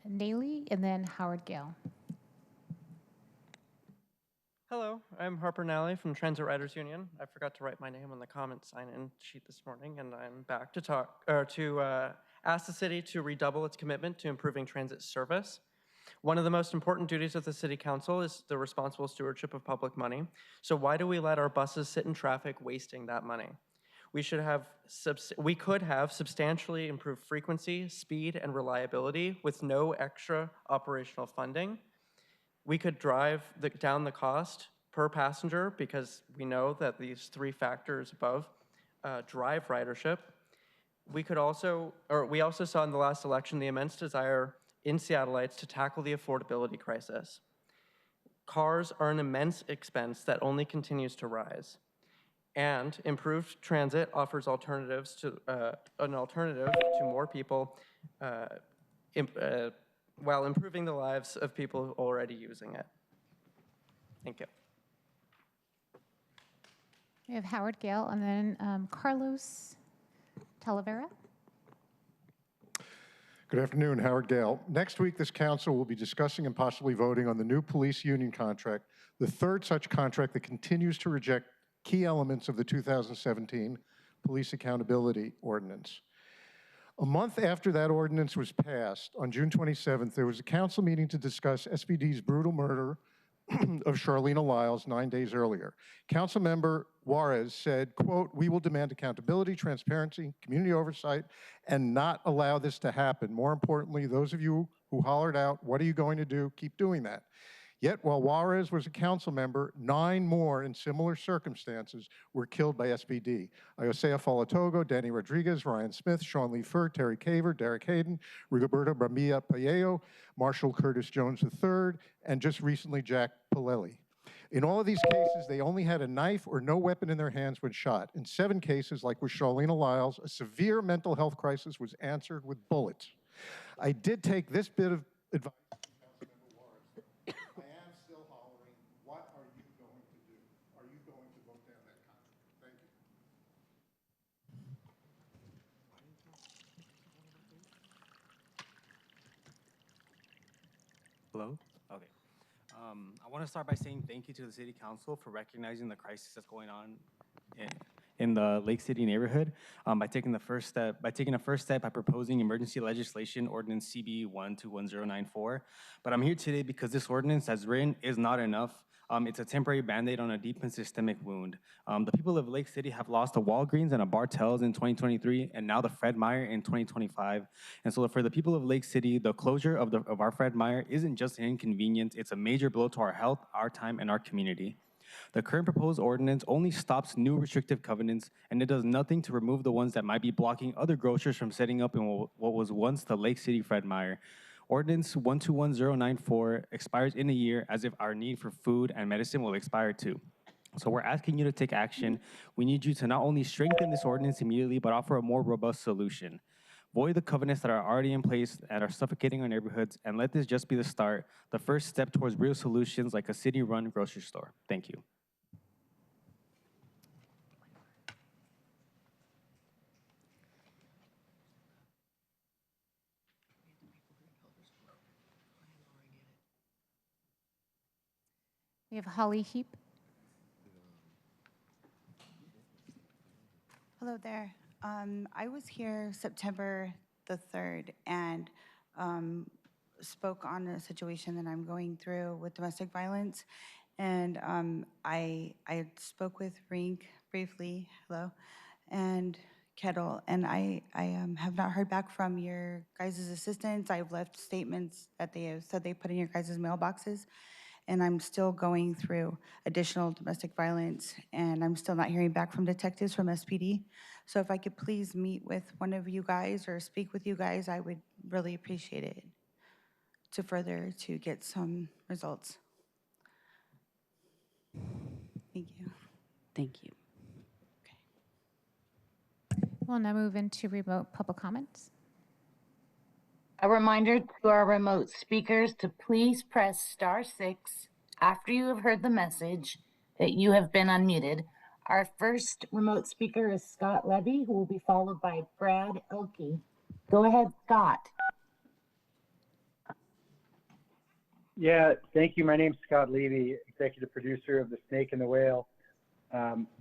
Naley, and then Howard Gale. Hello, I'm Harper Nally from Transit Riders Union. I forgot to write my name on the comment sign-in sheet this morning, and I'm back to ask the city to redouble its commitment to improving transit service. One of the most important duties of the City Council is the responsible stewardship of public money. So why do we let our buses sit in traffic wasting that money? We could have substantially improved frequency, speed, and reliability with no extra operational funding. We could drive down the cost per passenger because we know that these three factors above drive ridership. We also saw in the last election the immense desire in Seattleites to tackle the affordability crisis. Cars are an immense expense that only continues to rise. And improved transit offers an alternative to more people while improving the lives of people already using it. Thank you. We have Howard Gale, and then Carlos Talavera. Good afternoon, Howard Gale. Next week, this council will be discussing and possibly voting on the new police union contract, the third such contract that continues to reject key elements of the 2017 Police Accountability Ordinance. A month after that ordinance was passed, on June 27th, there was a council meeting to discuss SPD's brutal murder of Charlena Lyles 9 days earlier. Councilmember Juarez said, quote, "We will demand accountability, transparency, community oversight, and not allow this to happen. More importantly, those of you who hollered out, what are you going to do? Keep doing that." Yet, while Juarez was a council member, 9 more in similar circumstances were killed by SPD. Iosea Falatogo, Danny Rodriguez, Ryan Smith, Sean Lee Fur, Terry Caver, Derek Hayden, Rigoberto Bramilla Paello, Marshall Curtis Jones III, and just recently Jack Palelli. In all of these cases, they only had a knife or no weapon in their hands when shot. In 7 cases, like with Charlena Lyles, a severe mental health crisis was answered with bullets. I did take this bit of advice from Councilmember Warren. I am still hollering, what are you going to do? Are you going to vote down that contract? Thank you. Hello? Okay. I want to start by saying thank you to the City Council for recognizing the crisis that's going on in the Lake City neighborhood by taking a first step by proposing emergency legislation ordinance CB 121094. But I'm here today because this ordinance as written is not enough. It's a temporary band-aid on a deep and systemic wound. The people of Lake City have lost a Walgreens and a Bartell's in 2023, and now the Fred Meyer in 2025. And so for the people of Lake City, the closure of our Fred Meyer isn't just an inconvenience, it's a major blow to our health, our time, and our community. The current proposed ordinance only stops new restrictive covenants, and it does nothing to remove the ones that might be blocking other grocers from setting up in what was once the Lake City Fred Meyer. Ordinance 121094 expires in a year, as if our need for food and medicine will expire too. So we're asking you to take action. We need you to not only strengthen this ordinance immediately, but offer a more robust solution. Void the covenants that are already in place and are suffocating our neighborhoods, and let this just be the start, the first step towards real solutions like a city-run grocery store. Thank you. We have Holly Heap. Hello there. I was here September the 3rd and spoke on a situation that I'm going through with domestic violence. And I spoke with Rink briefly, hello, and Kettle, and I have not heard back from your guys' assistants. I've left statements that they have said they put in your guys' mailboxes, and I'm still going through additional domestic violence, and I'm still not hearing back from detectives from SPD. So if I could please meet with one of you guys or speak with you guys, I would really appreciate it to get some results. Thank you. Thank you. We'll now move into remote public comments. A reminder to our remote speakers to please press *6 after you have heard the message that you have been unmuted. Our first remote speaker is Scott Levy, who will be followed by Brad Elke. Go ahead, Scott. Yeah, thank you. My name's Scott Levy, executive producer of The Snake and the Whale.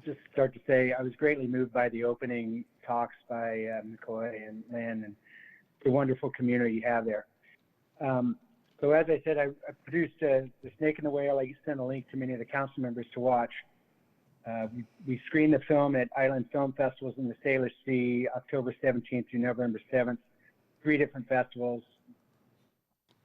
Just start to say I was greatly moved by the opening talks by McCoy and Lynn and the wonderful community you have there. So as I said, I produced The Snake and the Whale. I sent a link to many of the council members to watch. We screened the film at Island Film Festivals in the Sailor Sea, October 17th through November 7th, 3 different festivals.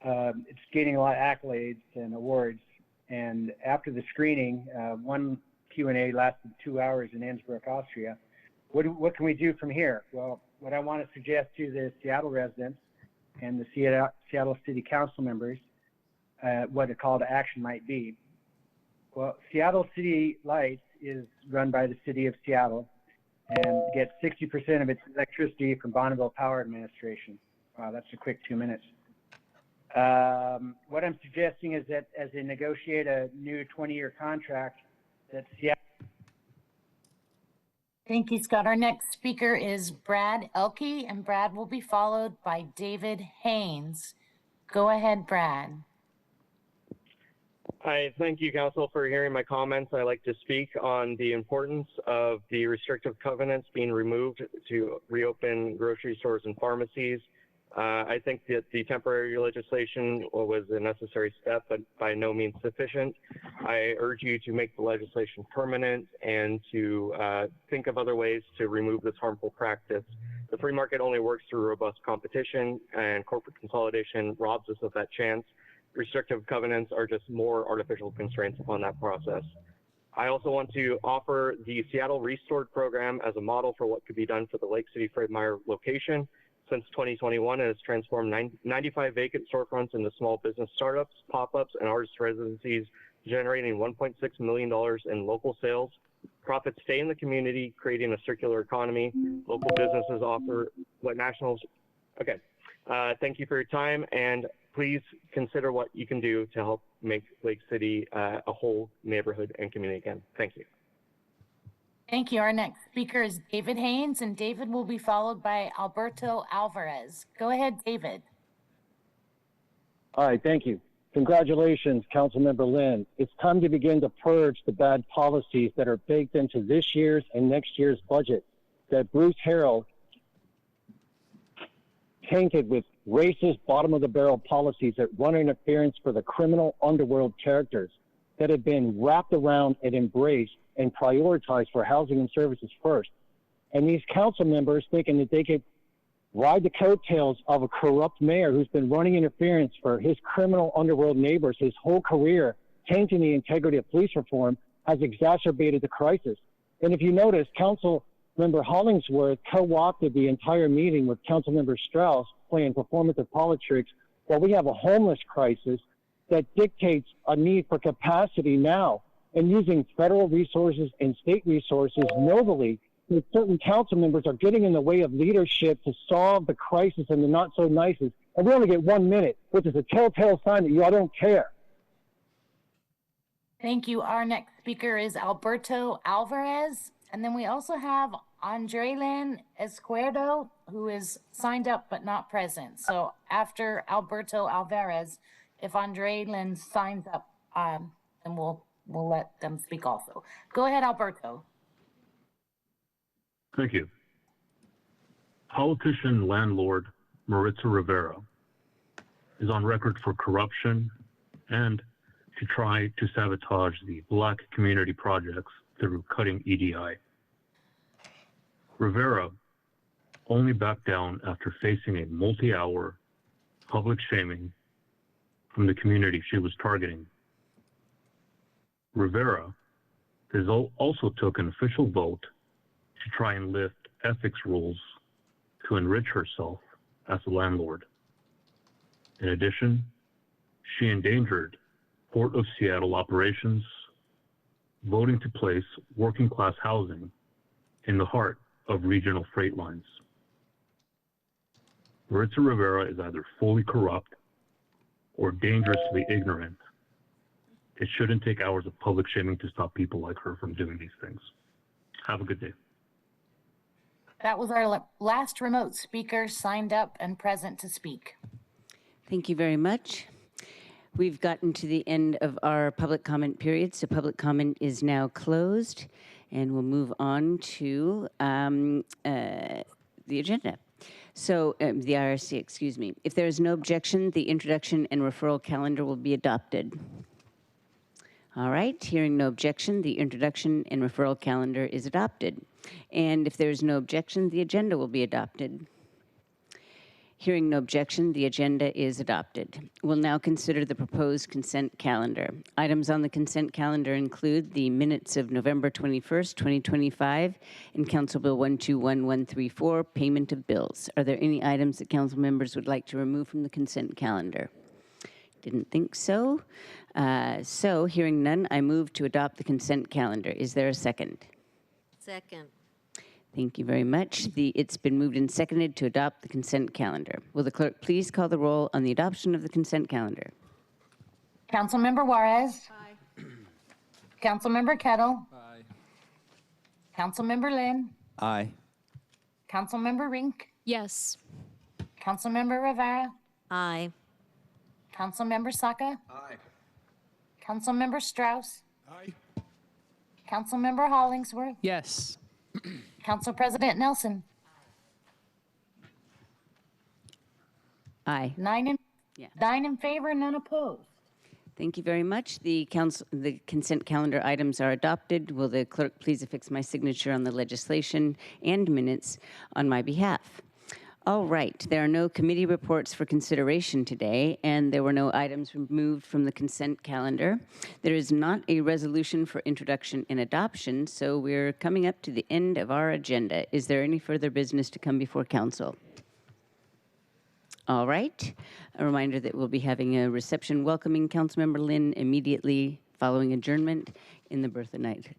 It's gaining a lot of accolades and awards. And after the screening, one Q&A lasted 2 hours in Innsbruck, Austria. What can we do from here? Well, what I want to suggest to the Seattle residents and the Seattle City Council members, what a call to action might be. Well, Seattle City Lights is run by the City of Seattle and gets 60% of its electricity from Bonneville Power Administration. Wow, that's a quick 2 minutes. What I'm suggesting is that as they negotiate a new 20-year contract, that Seattle. Thank you, Scott. Our next speaker is Brad Elke, and Brad will be followed by David Haynes. Go ahead, Brad. Hi, thank you, Council, for hearing my comments. I'd like to speak on the importance of the restrictive covenants being removed to reopen grocery stores and pharmacies. I think that the temporary legislation was a necessary step, but by no means sufficient. I urge you to make the legislation permanent and to think of other ways to remove this harmful practice. The free market only works through robust competition, and corporate consolidation robs us of that chance. Restrictive covenants are just more artificial constraints upon that process. I also want to offer the Seattle Restored program as a model for what could be done for the Lake City Fred Meyer location. Since 2021, it has transformed 95 vacant storefronts into small business startups, pop-ups, and artist residencies generating $1.6 million in local sales. Profits stay in the community, creating a circular economy. Local businesses offer what nationals. Okay. Thank you for your time, and please consider what you can do to help make Lake City a whole neighborhood and community again. Thank you. Thank you. Our next speaker is David Haynes, and David will be followed by Alberto Alvarez. Go ahead, David. All right, thank you. Congratulations, Councilmember Lynn. It's time to begin to purge the bad policies that are baked into this year's and next year's budget that Bruce Harrell tainted with racist, bottom-of-the-barrel policies that run interference for the criminal underworld characters that have been wrapped around and embraced and prioritized for housing and services first. And these council members thinking that they could ride the coattails of a corrupt mayor who's been running interference for his criminal underworld neighbors his whole career, tainting the integrity of police reform, has exacerbated the crisis. And if you notice, Councilmember Hollingsworth co-opted the entire meeting with Councilmember Strauss playing performative politics while we have a homeless crisis that dictates a need for capacity now, and using federal resources and state resources nobly. Certain council members are getting in the way of leadership to solve the crisis and the not so nices. And we only get 1 minute, which is a telltale sign that y'all don't care. Thank you. Our next speaker is Alberto Alvarez. And then we also have Andreylin Escuerdo, who is signed up but not present. So after Alberto Alvarez, if Andreylin signs up, then we'll let them speak also. Go ahead, Alberto. Thank you. Politician landlord Maritza Rivera is on record for corruption and to try to sabotage the Black community projects through cutting EDI. Rivera only backed down after facing a multi-hour public shaming from the community she was targeting. Rivera has also took an official vote to try and lift ethics rules to enrich herself as a landlord. In addition, she endangered Port of Seattle operations, voting to place working-class housing in the heart of regional freight lines. Maritza Rivera is either fully corrupt or dangerously ignorant. It shouldn't take hours of public shaming to stop people like her from doing these things. Have a good day. That was our last remote speaker signed up and present to speak. Thank you very much. We've gotten to the end of our public comment period, so public comment is now closed, and we'll move on to the agenda. So, the IRC, excuse me. If there is no objection, the introduction and referral calendar will be adopted. All right, hearing no objection, the introduction and referral calendar is adopted. And if there is no objection, the agenda will be adopted. Hearing no objection, the agenda is adopted. We'll now consider the proposed consent calendar. Items on the consent calendar include the minutes of November 21st, 2025, and Council Bill 121134, payment of bills. Are there any items that council members would like to remove from the consent calendar? Didn't think so. So hearing none, I move to adopt the consent calendar. Is there a second? Second. Thank you very much. It's been moved and seconded to adopt the consent calendar. Will the clerk please call the roll on the adoption of the consent calendar? Councilmember Juarez. Aye. Councilmember Kettle. Aye. Councilmember Lynn. Aye. Councilmember Rink. Yes. Councilmember Rivera. Aye. Councilmember Saka. Aye. Councilmember Strauss. Aye. Councilmember Hollingsworth. Yes. Council President Nelson. Aye. 9 in favor, none opposed. Thank you very much. The consent calendar items are adopted. Will the clerk please affix my signature on the legislation and minutes on my behalf? All right, there are no committee reports for consideration today, and there were no items removed from the consent calendar. There is not a resolution for introduction and adoption, so we're coming up to the end of our agenda. Is there any further business to come before council? All right, a reminder that we'll be having a reception welcoming Councilmember Lynn immediately following adjournment in the Bertha Knight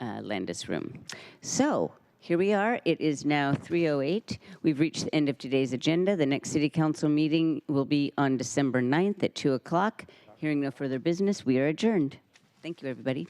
Landis room. So here we are. It is now 3:08. We've reached the end of today's agenda. The next City Council meeting will be on December 9th at 2 o'clock. Hearing no further business, we are adjourned. Thank you, everybody.